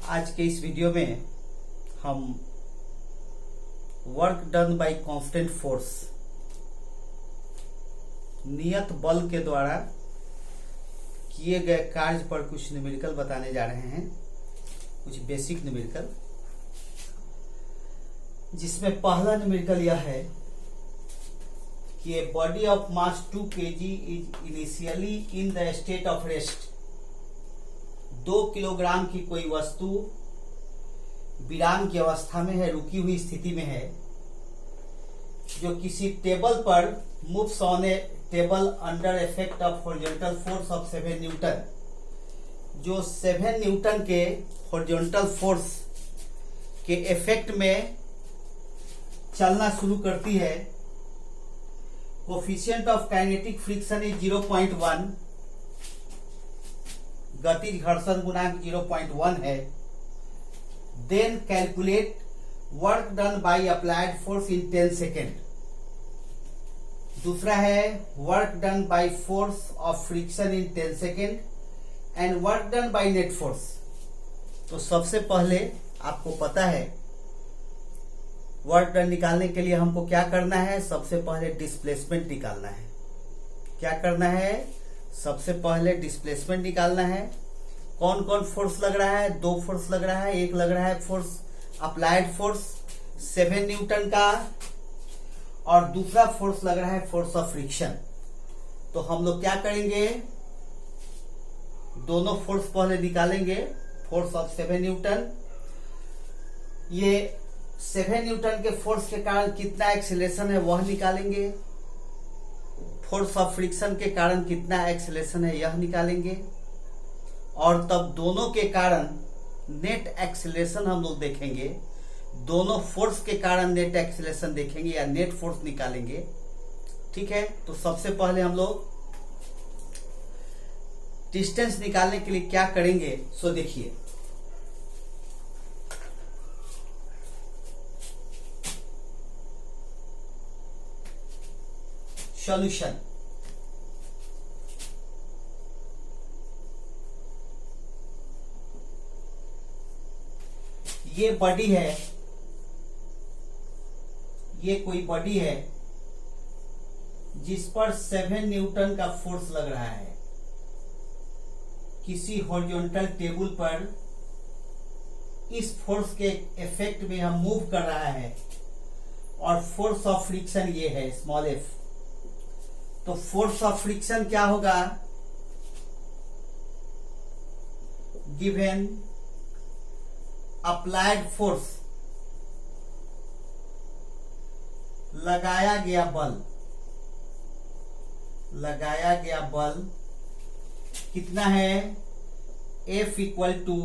आज के इस वीडियो में हम work done bye constant force नियत बल के द्वारा किए गए कार्य पर कुछ न्यूमेरिकल बताने जा रहे हैं, कुछ बेसिक न्यूमेरिकल, जिसमें पहला न्यूमेरिकल यह है कि a body of mass 2 kg is initially in the state of rest. 2 kilogram की कोई वस्तु विराम की अवस्था में है, रुकी हुई स्थिति में है, जो किसी टेबल पर moves on A table under effect of horizontal force of 7 Newton, जो 7 न्यूटन के हॉरिजॉन्टल फोर्स के इफेक्ट में चलना शुरू करती है। Coefficient of kinetic friction is 0.1, गतिज घर्षण गुणांक 0.1 है। Then calculate work done by applied force in 10 second. दूसरा है work done by force of friction in 10 second and work done by net force. तो सबसे पहले आपको पता है वर्क डन निकालने के लिए हमको क्या करना है, सबसे पहले डिस्प्लेसमेंट निकालना है। क्या करना है, सबसे पहले डिस्प्लेसमेंट निकालना है। कौन कौन फोर्स लग रहा है, 2 फोर्स लग रहा है। एक लग रहा है फोर्स अप्लाइड फोर्स 7 न्यूटन का, और दूसरा फोर्स लग रहा है फोर्स ऑफ फ्रिक्शन। तो हम लोग क्या करेंगे, दोनों फोर्स पहले निकालेंगे। फोर्स ऑफ 7 न्यूटन, ये 7 न्यूटन के फोर्स के कारण कितना एक्सेलरेशन है वह निकालेंगे। फोर्स ऑफ फ्रिक्शन के कारण कितना एक्सेलरेशन है यह निकालेंगे, और तब दोनों के कारण नेट एक्सेलरेशन हम लोग देखेंगे। दोनों फोर्स के कारण नेट एक्सेलरेशन देखेंगे या नेट फोर्स निकालेंगे। ठीक है, तो सबसे पहले हम लोग डिस्टेंस निकालने के लिए क्या करेंगे, सो देखिए। सॉल्यूशन, ये बॉडी है, ये कोई बॉडी है जिस पर 7 न्यूटन का फोर्स लग रहा है। किसी हॉरिजॉन्टल टेबल पर इस फोर्स के इफेक्ट में हम मूव कर रहा है, और फोर्स ऑफ फ्रिक्शन ये है स्मॉल एफ। तो फोर्स ऑफ फ्रिक्शन क्या होगा, गिवन अप्लाइड फोर्स, लगाया गया बल, लगाया गया बल कितना है, F equal to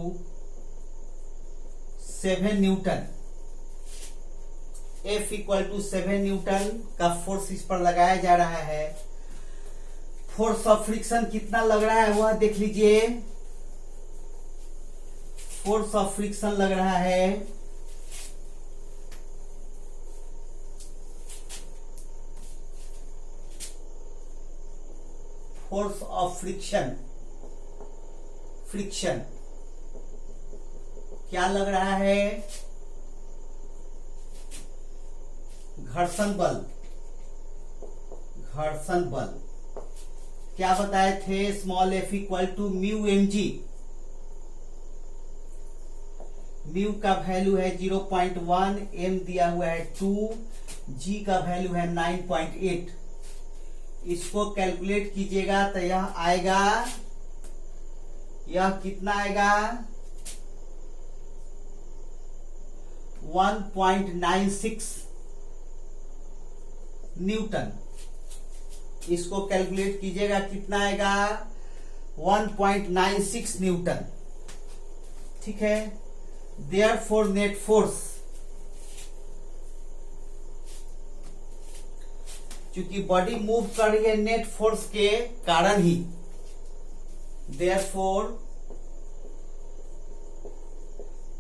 7 newton. F equal to 7 newton का फोर्स इस पर लगाया जा रहा है। फोर्स ऑफ फ्रिक्शन कितना लग रहा है वह देख लीजिए। फोर्स ऑफ फ्रिक्शन लग रहा है फोर्स ऑफ फ्रिक्शन, फ्रिक्शन क्या लग रहा है, घर्षण बल। घर्षण बल क्या बताए थे, small F equal to mu M G. Mu का वैल्यू है 0.1, एम दिया हुआ है 2, जी का वैल्यू है 9.8। इसको कैलकुलेट कीजिएगा तो यह आएगा, यह कितना आएगा, 1.96 न्यूटन। इसको कैलकुलेट कीजिएगा कितना आएगा, 1.96 न्यूटन। ठीक है, देयरफॉर नेट फोर्स, क्योंकि बॉडी मूव कर रही है नेट फोर्स के कारण ही, therefore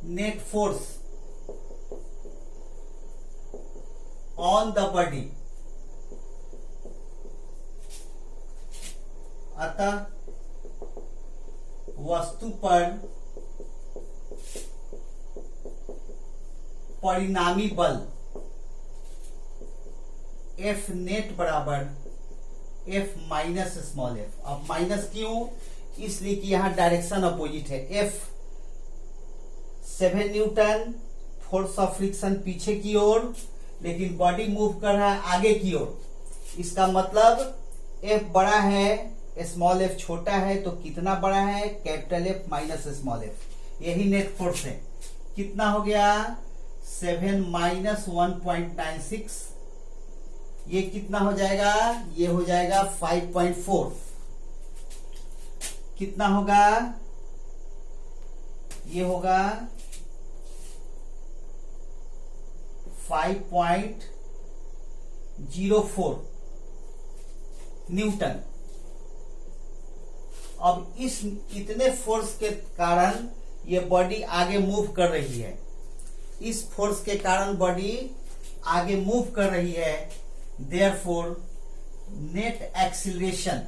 net force on the body, अतः वस्तु पर परिणामी बल F नेट बराबर F माइनस स्मॉल f। अब माइनस क्यों? इसलिए कि यहां डायरेक्शन अपोजिट है। F 7 Newton, force of friction पीछे की ओर, लेकिन बॉडी मूव कर रहा है आगे की ओर। इसका मतलब F बड़ा है, स्मॉल f छोटा है, तो कितना बड़ा है? Capital F minus small f। यही नेट फोर्स है। कितना हो गया? 7 माइनस 1.96। ये कितना हो जाएगा? ये हो जाएगा 5.4। कितना होगा? ये होगा 5.04 न्यूटन। अब इस इतने फोर्स के कारण ये बॉडी आगे मूव कर रही है। इस फोर्स के कारण बॉडी आगे मूव कर रही है। Therefore net acceleration,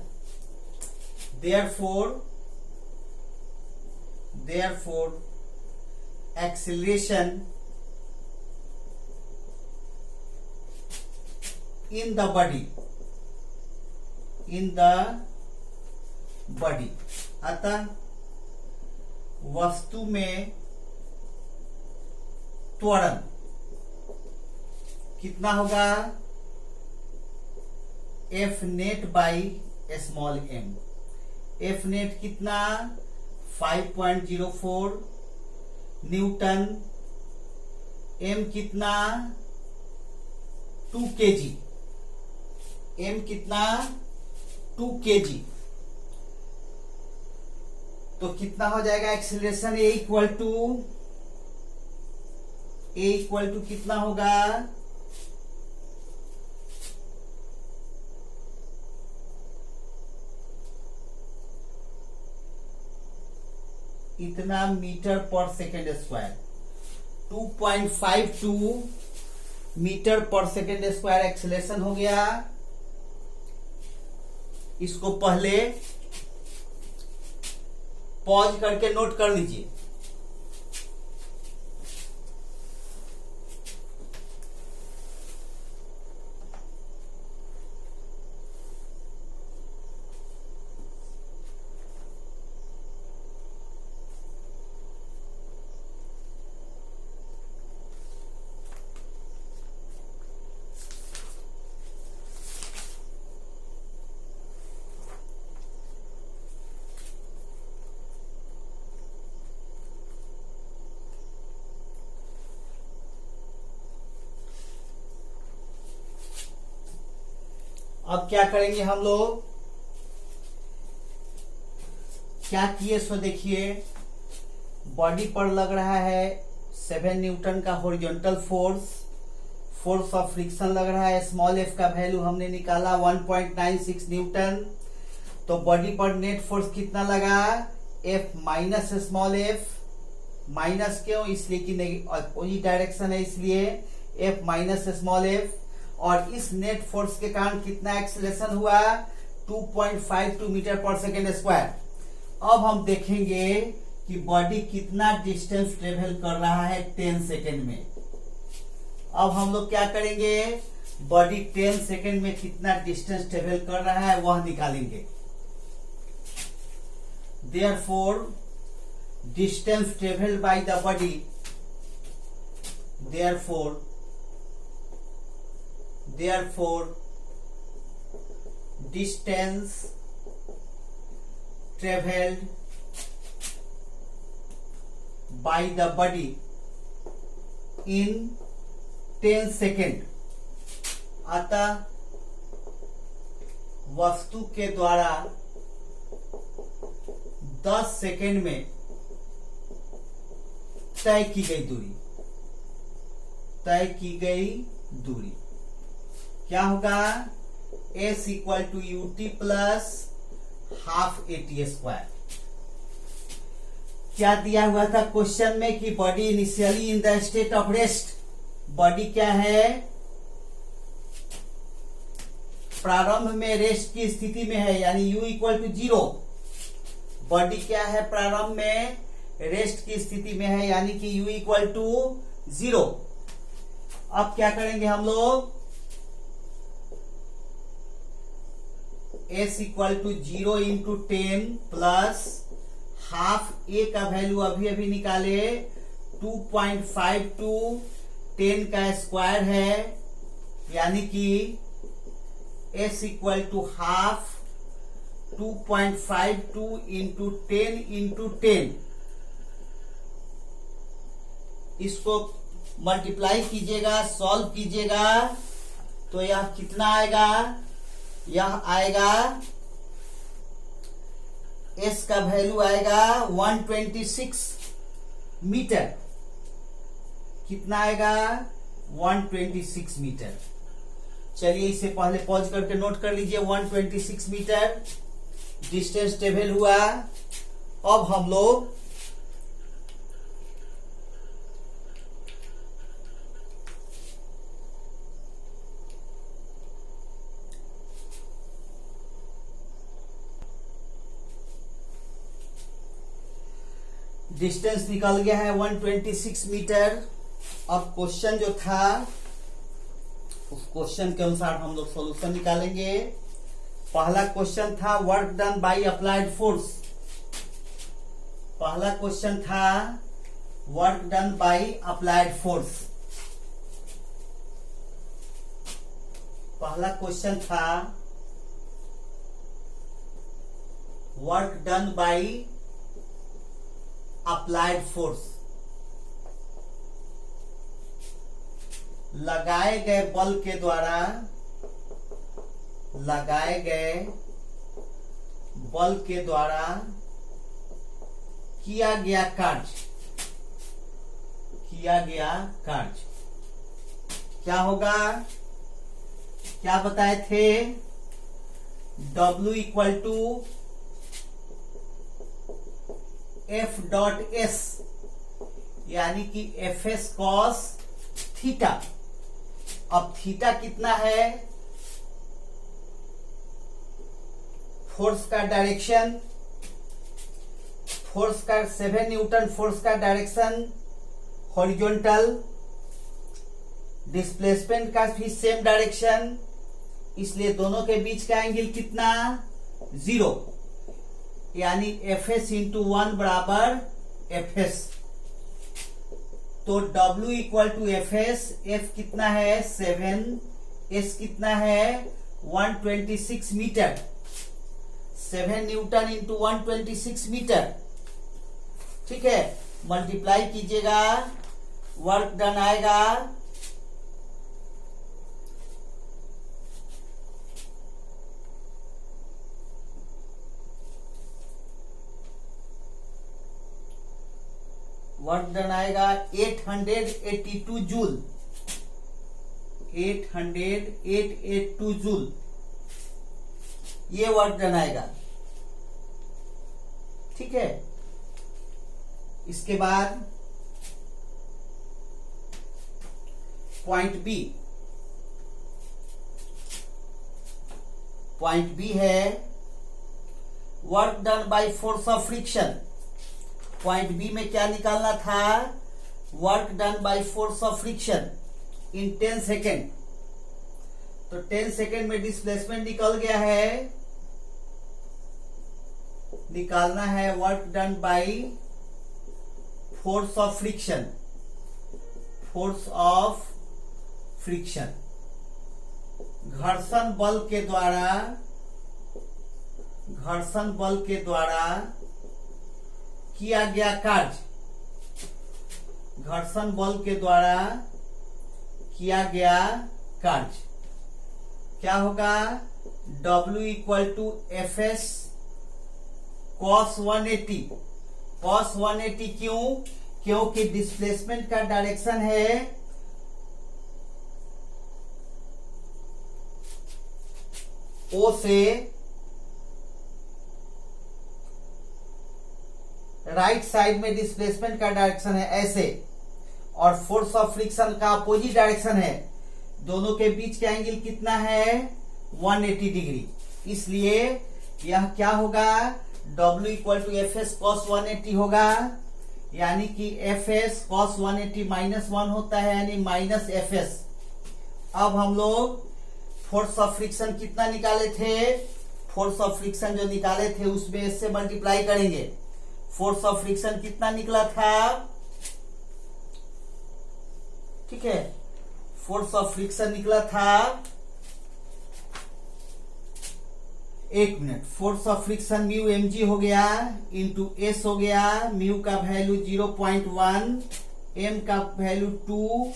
therefore acceleration in the body, अतः वस्तु में त्वरण कितना होगा? F net by small m। F net कितना? 5.04 न्यूटन। m कितना? 2 kg। m कितना? 2 kg। तो कितना हो जाएगा एक्सीलरेशन? ए इक्वल टू कितना होगा? इतना मीटर पर सेकेंड स्क्वायर। 2.52 मीटर पर सेकेंड स्क्वायर एक्सीलरेशन हो गया। इसको पहले पॉज करके नोट कर लीजिए। अब क्या करेंगे हम लोग? क्या किए सो देखिए। बॉडी पर लग रहा है 7 न्यूटन का हॉरिजॉन्टल फोर्स ऑफ फ्रिक्शन लग रहा है। स्मॉल f का वैल्यू हमने निकाला 1.96 न्यूटन। तो बॉडी पर नेट फोर्स कितना लगा? F minus small f। Minus क्यों? इसलिए कि अपोजिट डायरेक्शन है, इसलिए F माइनस स्मॉल f। और इस नेट फोर्स के कारण कितना एक्सीलरेशन हुआ? 2.52 मीटर पर सेकेंड स्क्वायर। अब हम देखेंगे कि बॉडी कितना डिस्टेंस ट्रेवल कर रहा है 10 सेकेंड में। अब हम लोग क्या करेंगे? बॉडी 10 सेकेंड में कितना डिस्टेंस ट्रेवल कर रहा है वह निकालेंगे। Therefore distance travelled by the body, therefore distance traveled by the body in 10 second. अतः वस्तु के द्वारा 10 सेकेंड में तय की गई दूरी क्या होगा? S equal to ut plus half at square. क्या दिया हुआ था क्वेश्चन में कि body initially in the state of rest. Body क्या है? प्रारंभ में रेस्ट की स्थिति में है, यानी u इक्वल टू 0। बॉडी क्या है? प्रारंभ में रेस्ट की स्थिति में है, यानी कि u इक्वल टू 0। अब क्या करेंगे हम लोग, s equal to 0 into 10 plus half, A का वैल्यू अभी अभी निकाले 2.52 10 का स्क्वायर है, यानी कि s equal to half 2.52 into 10 into 10, इसको मल्टीप्लाई कीजिएगा, सॉल्व कीजिएगा, तो यह कितना आएगा, यह आएगा s का वैल्यू आएगा 126 मीटर। कितना आएगा, 126 मीटर। चलिए इसे पहले पॉज करके नोट कर लीजिए, 126 मीटर डिस्टेंस ट्रेवल हुआ। अब हम लोग डिस्टेंस निकल गया है 126 मीटर। अब क्वेश्चन जो था उस क्वेश्चन के अनुसार हम लोग सॉल्यूशन निकालेंगे। पहला क्वेश्चन था work done by applied force. पहला क्वेश्चन था work done by applied force. पहला क्वेश्चन था work done by applied force. लगाए गए बल के द्वारा, लगाए गए बल के द्वारा किया गया कार्य, किया गया कार्य क्या होगा, क्या बताए थे, W equal to F dot S, यानी कि एफ एस कॉस थीटा। अब थीटा कितना है, फोर्स का डायरेक्शन, फोर्स का 7 न्यूटन फोर्स का डायरेक्शन हॉरिजॉन्टल, डिस्प्लेसमेंट का भी सेम डायरेक्शन, इसलिए दोनों के बीच का एंगल कितना, 0, यानी एफ एस इंटू 1 बराबर एफ एस। तो W equal to F S, F कितना है 7, एस कितना है 126 मीटर, 7 न्यूटन इंटू 126 मीटर। ठीक है, मल्टीप्लाई कीजिएगा, वर्क डन आएगा वर्क डन आएगा 882 जूल, 882 जूल, ये वर्क डन आएगा। ठीक है, इसके बाद पॉइंट बी, पॉइंट बी है work done by force of friction. Point B में क्या निकालना था, work done by force of friction in 10 second. तो 10 सेकेंड में डिस्प्लेसमेंट निकल गया है, निकालना है work done by force of friction, force of friction, घर्षण बल के द्वारा, घर्षण बल के द्वारा किया गया कार्य, घर्षण बल के द्वारा किया गया कार्य क्या होगा, W equal to F S cos 180। Cos 180 क्यों, क्योंकि डिस्प्लेसमेंट का डायरेक्शन है O से राइट साइड में डिस्प्लेसमेंट का डायरेक्शन है ऐसे, और फोर्स ऑफ फ्रिक्शन का अपोजिट डायरेक्शन है। दोनों के बीच का एंगल कितना है 180 डिग्री, इसलिए यह क्या होगा W equal to F S cos 180 होगा। यानी कि एफ एस कॉस 180 -1 होता है, यानी माइनस एफ एस। अब हम लोग फोर्स ऑफ फ्रिक्शन कितना निकाले थे, फोर्स ऑफ फ्रिक्शन जो निकाले थे उसमें इससे मल्टीप्लाई करेंगे। फोर्स ऑफ फ्रिक्शन कितना निकला था, ठीक है, फोर्स ऑफ फ्रिक्शन निकला था, एक minute, force of friction mu mg हो गया इंटू एस हो गया, म्यू का वैल्यू 0.1, एम का वैल्यू 2,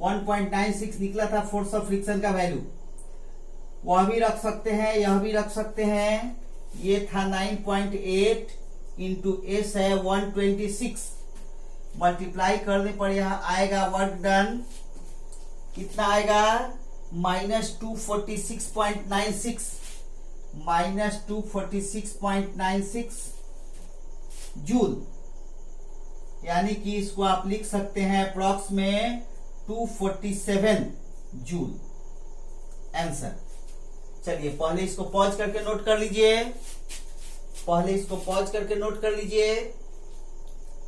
1.96 निकला था फोर्स ऑफ फ्रिक्शन का वैल्यू। वह भी रख सकते हैं, यह भी रख सकते हैं। ये था 9.8 इंटू एस है 126, मल्टीप्लाई करने पर यहां आएगा वर्क डन कितना आएगा, -246.96, -246.96 जूल। यानी कि इसको आप लिख सकते हैं अप्रॉक्स में 247 जूल आंसर। चलिए पहले इसको पॉज करके नोट कर लीजिए, पहले इसको पॉज करके नोट कर लीजिए,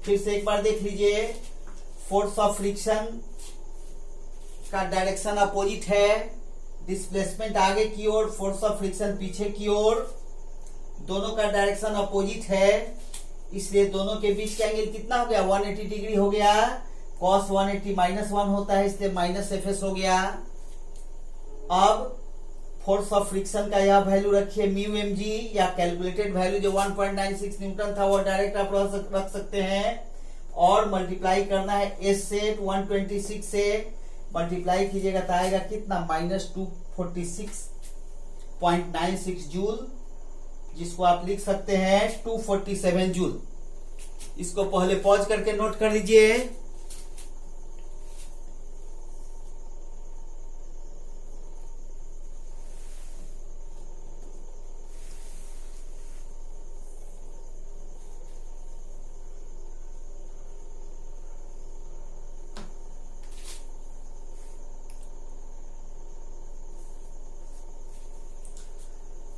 फिर से एक बार देख लीजिए। फोर्स ऑफ फ्रिक्शन का डायरेक्शन अपोजिट है, डिस्प्लेसमेंट आगे की ओर, फोर्स ऑफ फ्रिक्शन पीछे की ओर, दोनों का डायरेक्शन अपोजिट है, इसलिए दोनों के बीच का एंगल कितना हो गया, 180 डिग्री हो गया। cos 180 -1 होता है, इसलिए माइनस एफ एस हो गया। अब फोर्स ऑफ फ्रिक्शन का यह वैल्यू रखिए म्यू mg, या कैलकुलेटेड वैल्यू जो 1.96 न्यूटन था वो डायरेक्ट आप रख सकते हैं, और मल्टीप्लाई करना है एस से 126 से मल्टीप्लाई कीजिएगा तो आएगा कितना, -246.96 जूल, जिसको आप लिख सकते हैं 247 जूल। इसको पहले पॉज करके नोट कर लीजिए।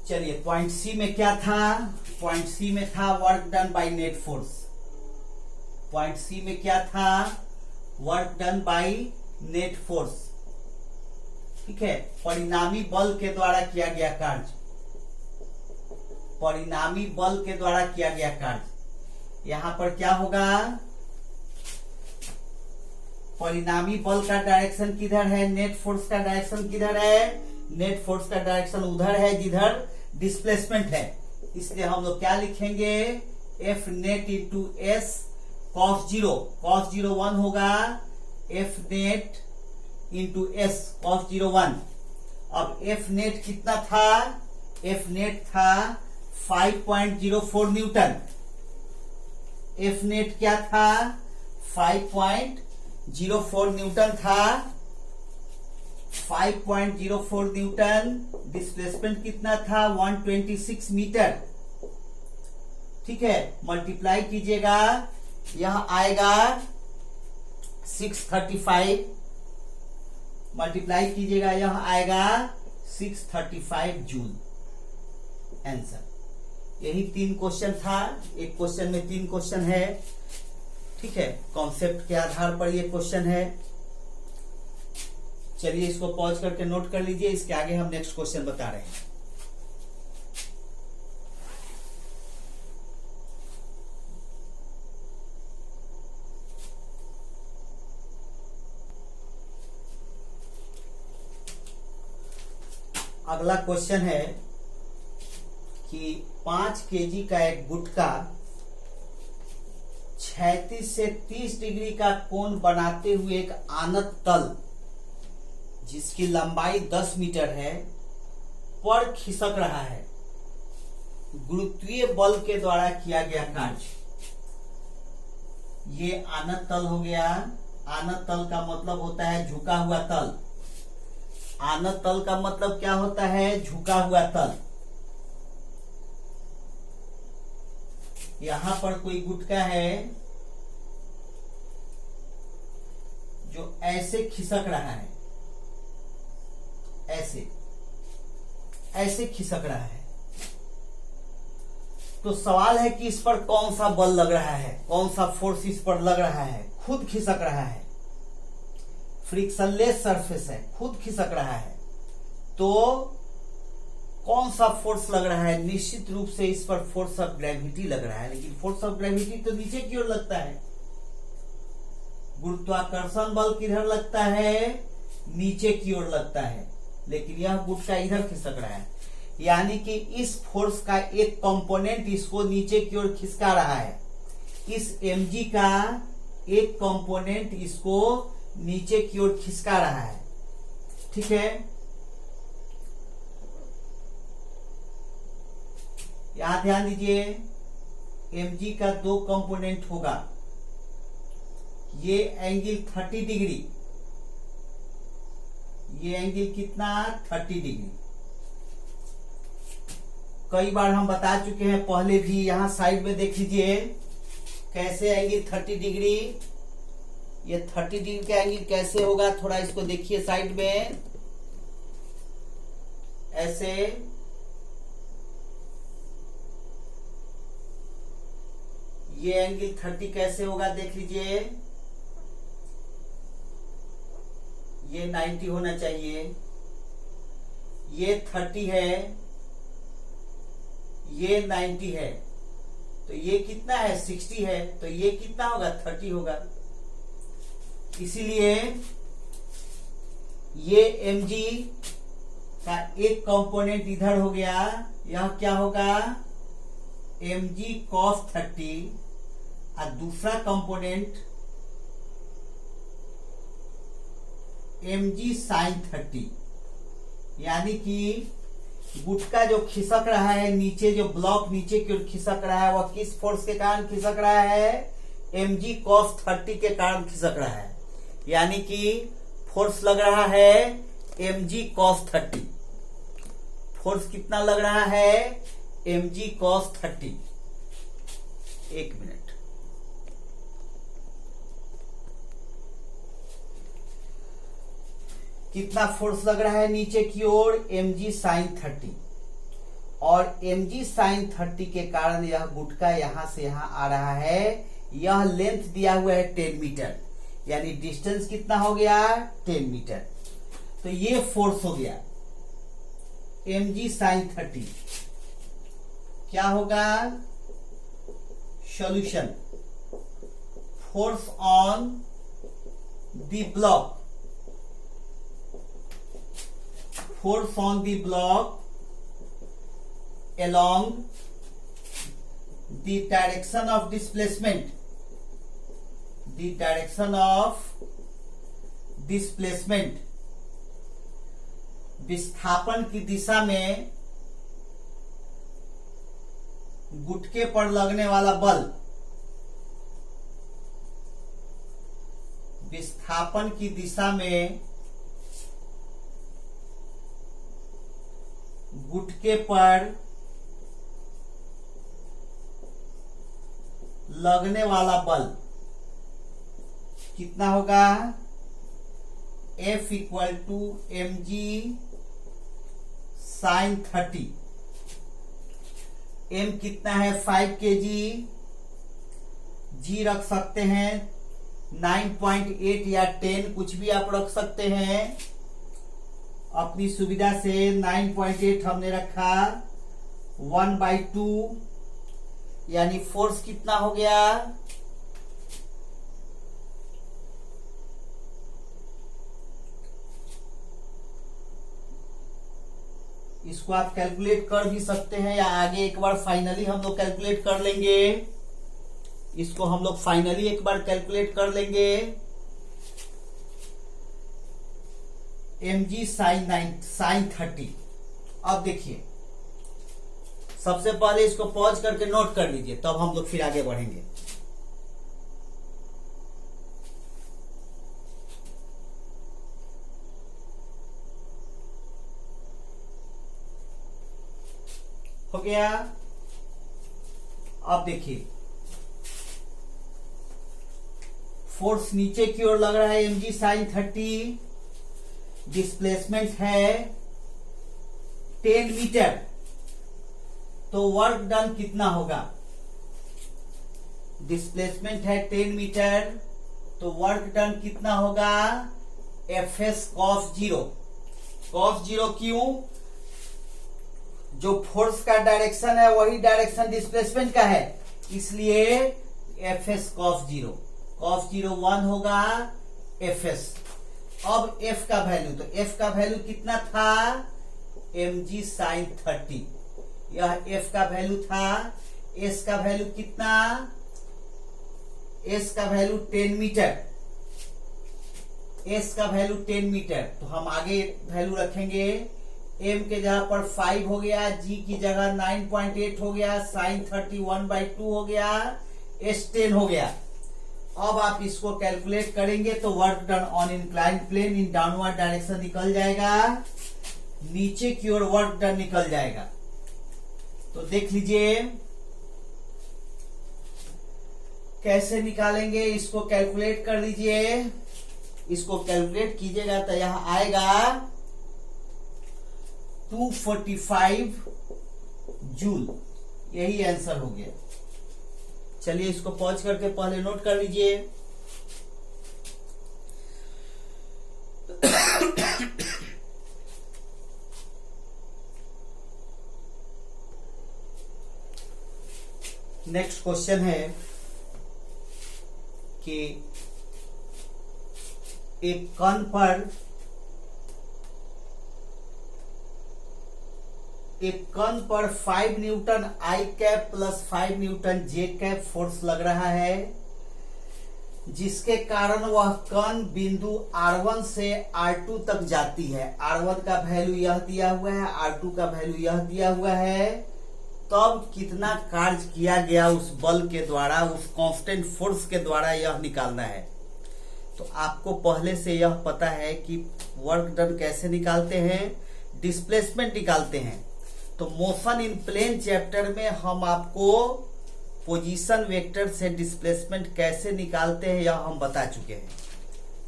चलिए पॉइंट सी में क्या था, पॉइंट सी में था work done by net force. Point C में क्या था, work done by net force, ठीक है, परिणामी बल के द्वारा किया गया कार्य, परिणामी बल के द्वारा किया गया कार्य। यहां पर क्या होगा, परिणामी बल का डायरेक्शन किधर है, नेट फोर्स का डायरेक्शन किधर है, नेट फोर्स का डायरेक्शन उधर है जिधर डिस्प्लेसमेंट है, इसलिए हम लोग क्या लिखेंगे, F net into S cos 0, cos 0 1 होगा, F net into S cos 0 1। अब एफ नेट कितना था, एफ नेट था 5.04 न्यूटन, एफ नेट क्या था 5.04 न्यूटन था, 5.04 न्यूटन, डिस्प्लेसमेंट कितना था 126 मीटर, ठीक है, मल्टीप्लाई कीजिएगा, यह आएगा 635, मल्टीप्लाई कीजिएगा, यह आएगा 635 जूल आंसर। यही 3 क्वेश्चन था, एक क्वेश्चन में 3 क्वेश्चन है, ठीक है, कॉन्सेप्ट के आधार पर ये क्वेश्चन है। चलिए इसको पॉज करके नोट कर लीजिए, इसके आगे हम नेक्स्ट क्वेश्चन बता रहे हैं। अगला क्वेश्चन है कि 5 केजी का एक गुटका 36 से 30 डिग्री का कोण बनाते हुए एक आनत तल जिसकी लंबाई 10 मीटर है पर खिसक रहा है, गुरुत्वीय बल के द्वारा किया गया कार्य। ये आनत तल हो गया। आनत तल का मतलब होता है झुका हुआ तल। आनत तल का मतलब क्या होता है, झुका हुआ तल। यहां पर कोई गुटका है जो ऐसे खिसक रहा है, ऐसे ऐसे खिसक रहा है। तो सवाल है कि इस पर कौन सा बल लग रहा है, कौन सा फोर्स इस पर लग रहा है, खुद खिसक रहा है, फ्रिक्शनलेस सरफेस है, खुद खिसक रहा है, तो कौन सा फोर्स लग रहा है? निश्चित रूप से इस पर फोर्स ऑफ ग्रेविटी लग रहा है, लेकिन फोर्स ऑफ ग्रेविटी तो नीचे की ओर लगता है। गुरुत्वाकर्षण बल किधर लगता है? नीचे की ओर लगता है, लेकिन यह गुटका इधर खिसक रहा है, यानी कि इस फोर्स का एक कंपोनेंट इसको नीचे की ओर खिसका रहा है। इस mg का एक कंपोनेंट इसको नीचे की ओर खिसका रहा है, ठीक है। यहां ध्यान दीजिए, mg का दो कंपोनेंट होगा, ये एंगल 30 डिग्री, ये एंगल कितना? 30 डिग्री। कई बार हम बता चुके हैं पहले भी, यहां साइड में देख लीजिए कैसे एंगल 30 डिग्री, ये 30 डिग्री का एंगल कैसे होगा, थोड़ा इसको देखिए साइड में, ऐसे ये एंगल 30 कैसे होगा देख लीजिए, ये 90 होना चाहिए, ये 30 है, ये 90 है, तो ये कितना है? 60 है, तो ये कितना होगा? 30 होगा। इसीलिए ये mg का एक कंपोनेंट इधर हो गया, यह क्या होगा? mg cos 30, और दूसरा कंपोनेंट mg sin 30, यानी कि गुटका जो खिसक रहा है नीचे, जो ब्लॉक नीचे की ओर खिसक रहा है, वह किस फोर्स के कारण खिसक रहा है? mg cos 30 के कारण खिसक रहा है, यानी कि फोर्स लग रहा है mg cos 30। फोर्स कितना लग रहा है? mg cos 30। एक मिनट, कितना फोर्स लग रहा है नीचे की ओर? mg sin 30, और mg sin 30 के कारण यह गुटका यहां से यहां आ रहा है। यह लेंथ दिया हुआ है 10 मीटर, यानी डिस्टेंस कितना हो गया? 10 मीटर। तो ये फोर्स हो गया mg sin 30। क्या होगा? Solution, force on the block, force on the block along the direction of displacement, the direction of displacement, विस्थापन की दिशा में गुटके पर लगने वाला बल, विस्थापन की दिशा में गुटके पर लगने वाला बल कितना होगा? F equal to mg sin 30। m कितना है? 5 kg, g रख सकते हैं 9.8 या 10, कुछ भी आप रख सकते हैं अपनी सुविधा से। 9.8 हमने रखा, 1/2, यानी फोर्स कितना हो गया? इसको आप कैलकुलेट कर भी सकते हैं, या आगे एक बार फाइनली हम लोग कैलकुलेट कर लेंगे। इसको हम लोग फाइनली एक बार कैलकुलेट कर लेंगे। mg sin 30। अब देखिए, सबसे पहले इसको पॉज करके नोट कर लीजिए, तब हम लोग फिर आगे बढ़ेंगे। हो गया? अब देखिए, फोर्स नीचे की ओर लग रहा है mg sin 30, डिस्प्लेसमेंट है 10 मीटर, तो वर्क डन कितना होगा? डिस्प्लेसमेंट है 10 मीटर, तो वर्क डन कितना होगा? Fs cos 0। cos 0 क्यों? जो फोर्स का डायरेक्शन है वही डायरेक्शन डिस्प्लेसमेंट का है, इसलिए Fs cos 0। cos 0 1 होगा Fs। अब F का वैल्यू, तो F का वैल्यू कितना था? mg sin 30। यह F का वैल्यू था। S का वैल्यू कितना? S का वैल्यू 10 मीटर। S का वैल्यू 10 मीटर, तो हम आगे वैल्यू रखेंगे। M के जगह पर 5 हो गया, G की जगह 9.8 हो गया, sin 30 1/2 हो गया, S 10 हो गया। अब आप इसको कैलकुलेट करेंगे तो work done on inclined plane in downward direction निकल जाएगा, नीचे की ओर वर्क डन निकल जाएगा। तो देख लीजिए कैसे निकालेंगे, इसको कैलकुलेट कर लीजिए। इसको कैलकुलेट कीजिएगा तो यहां आएगा 245 जूल। यही आंसर हो गया। चलिए इसको पॉज करके पहले नोट कर लीजिए। नेक्स्ट क्वेश्चन है कि एक कण पर 5 newton I cap plus 5 newton J cap force लग रहा है, जिसके कारण वह कण बिंदु R1 से R2 तक जाती है। R1 का वैल्यू यह दिया हुआ है, R2 का वैल्यू यह दिया हुआ है। तब कितना कार्य किया गया उस बल के द्वारा, उस कांस्टेंट फोर्स के द्वारा, यह निकालना है। तो आपको पहले से यह पता है कि वर्क डन कैसे निकालते हैं, डिस्प्लेसमेंट निकालते हैं। तो मोशन इन प्लेन चैप्टर में हम आपको पोजीशन वेक्टर से डिस्प्लेसमेंट कैसे निकालते हैं यह हम बता चुके हैं।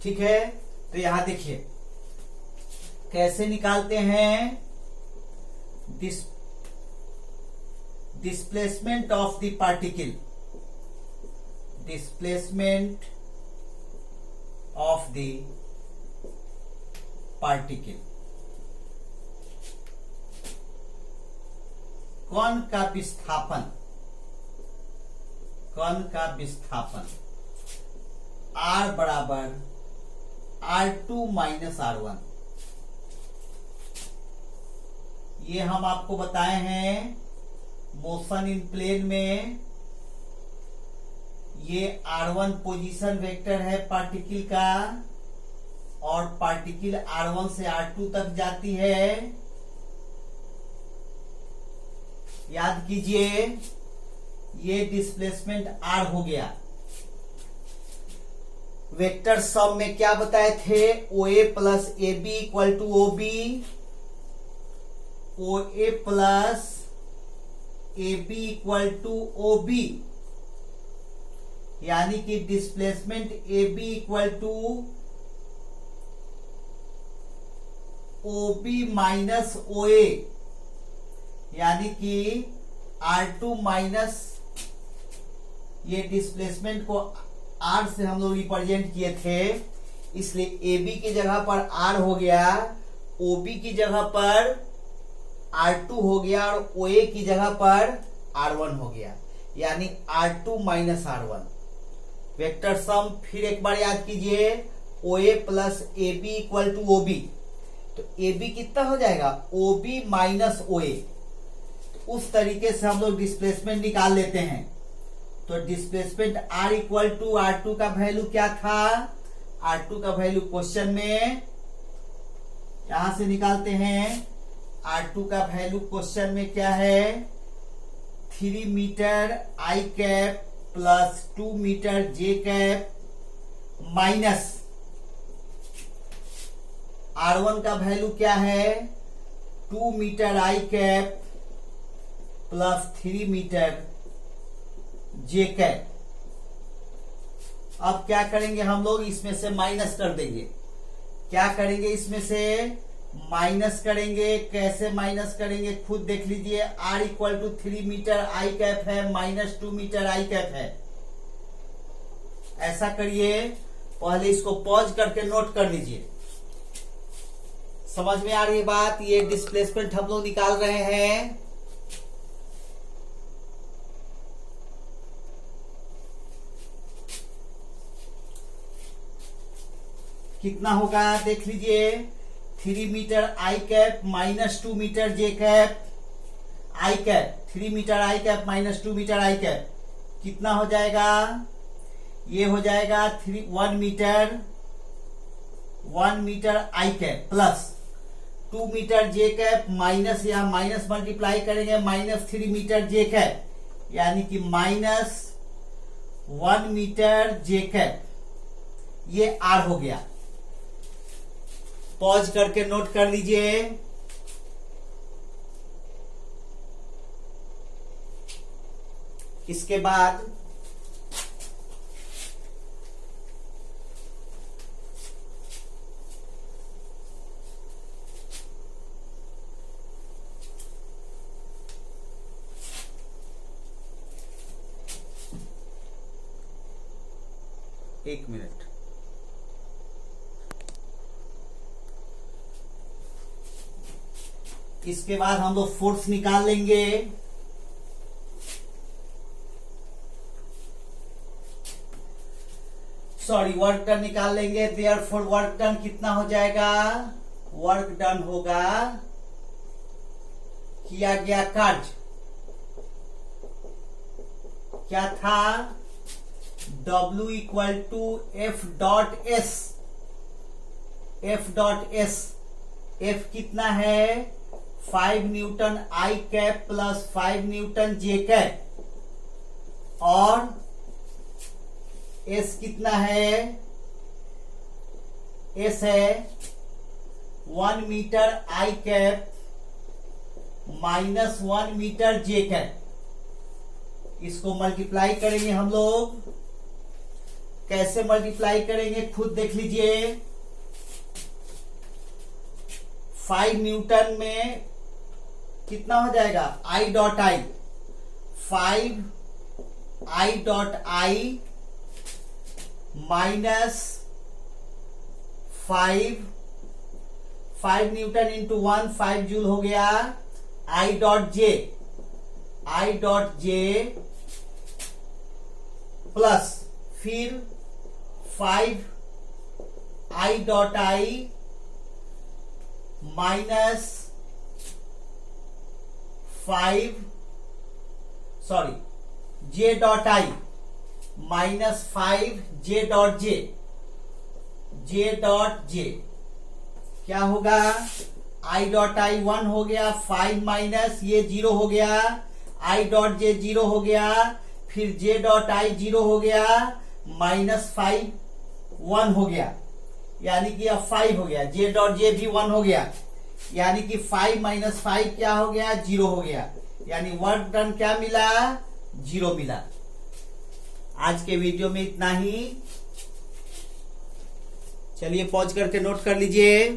ठीक है, तो यहां देखिए कैसे निकालते हैं। Displacement of the particle, displacement of the particle, कण का विस्थापन, कण का विस्थापन R बराबर R2 माइनस R1। ये हम आपको बताए हैं मोशन इन प्लेन में। ये R1 पोजीशन वेक्टर है पार्टिकल का, और पार्टिकल R1 से R2 तक जाती है। याद कीजिए ये डिस्प्लेसमेंट R हो गया। वेक्टर सम में क्या बताए थे? OA plus AB equal to OB, OA plus AB equal to OB, यानी कि displacement AB equal to OB minus OA, यानी कि R2 माइनस, ये डिस्प्लेसमेंट को R से हम लोग रिप्रेजेंट किए थे, इसलिए AB की जगह पर R हो गया, OB की जगह पर R2 हो गया, और OA की जगह पर R1 हो गया, यानी R2 minus R1। Vector sum फिर एक बार याद कीजिए, OA plus AB equal to OB। तो AB कितना हो जाएगा? OB minus OA। उस तरीके से हम लोग डिस्प्लेसमेंट निकाल लेते हैं। तो displacement R equal to R2 का वैल्यू क्या था? R2 का वैल्यू क्वेश्चन में यहां से निकालते हैं। R2 का वैल्यू क्वेश्चन में क्या है? 3 metre I cap plus 2 metre J cap minus R1 का वैल्यू क्या है? 2 metre I cap plus 3 metre J cap. अब क्या करेंगे हम लोग? इसमें से माइनस कर देंगे। क्या करेंगे? इसमें से माइनस करेंगे। कैसे माइनस करेंगे खुद देख लीजिए। r equal to 3 metre I cap है, माइनस 2 मीटर आई कैप है। ऐसा करिए, पहले इसको पॉज करके नोट कर लीजिए। समझ में आ रही बात? ये डिस्प्लेसमेंट हम लोग निकाल रहे हैं। कितना होगा देख लीजिए। 3 metre I cap minus 2 metre J cap I cap. 3 metre I cap minus 2 metre I cap कितना हो जाएगा? ये हो जाएगा 1 metre I cap plus 2 metre J cap minus, यहां माइनस मल्टीप्लाई करेंगे, माइनस 3 मीटर जे कैप, यानी कि माइनस 1 मीटर जे कैप। ये आर हो गया। पॉज करके नोट कर लीजिए। इसके बाद एक मिनट, इसके बाद हम लोग फोर्स निकाल लेंगे। सॉरी, वर्क डन निकाल लेंगे। देयरफॉर वर्क डन कितना हो जाएगा? वर्क डन होगा, किया गया कार्य क्या था? W equal to F dot S. F dot S, F कितना है? 5 newton I cap plus 5 newton J cap, और S कितना है? S है 1 metre I cap minus 1 metre J cap. इसको मल्टीप्लाई करेंगे हम लोग। कैसे मल्टीप्लाई करेंगे खुद देख लीजिए। 5 न्यूटन में कितना हो जाएगा? I dot I, 5 I dot I minus 5 Newton into 1, 5 joule हो गया। I डॉट जे प्लस फिर 5 I dot I minus 5 J dot I minus 5 J dot J क्या होगा? I डॉट आई 1 हो गया, 5 माइनस ये 0 हो गया, I डॉट जे 0 हो गया, फिर जे डॉट आई 0 हो गया, माइनस 5 1 हो गया, यानी कि अब 5 हो गया। जे डॉट जे भी 1 हो गया, यानी कि 5 माइनस 5 क्या हो गया? 0 हो गया, यानी वर्क डन क्या मिला? 0 मिला। आज के वीडियो में इतना ही। चलिए पॉज करके नोट कर लीजिए।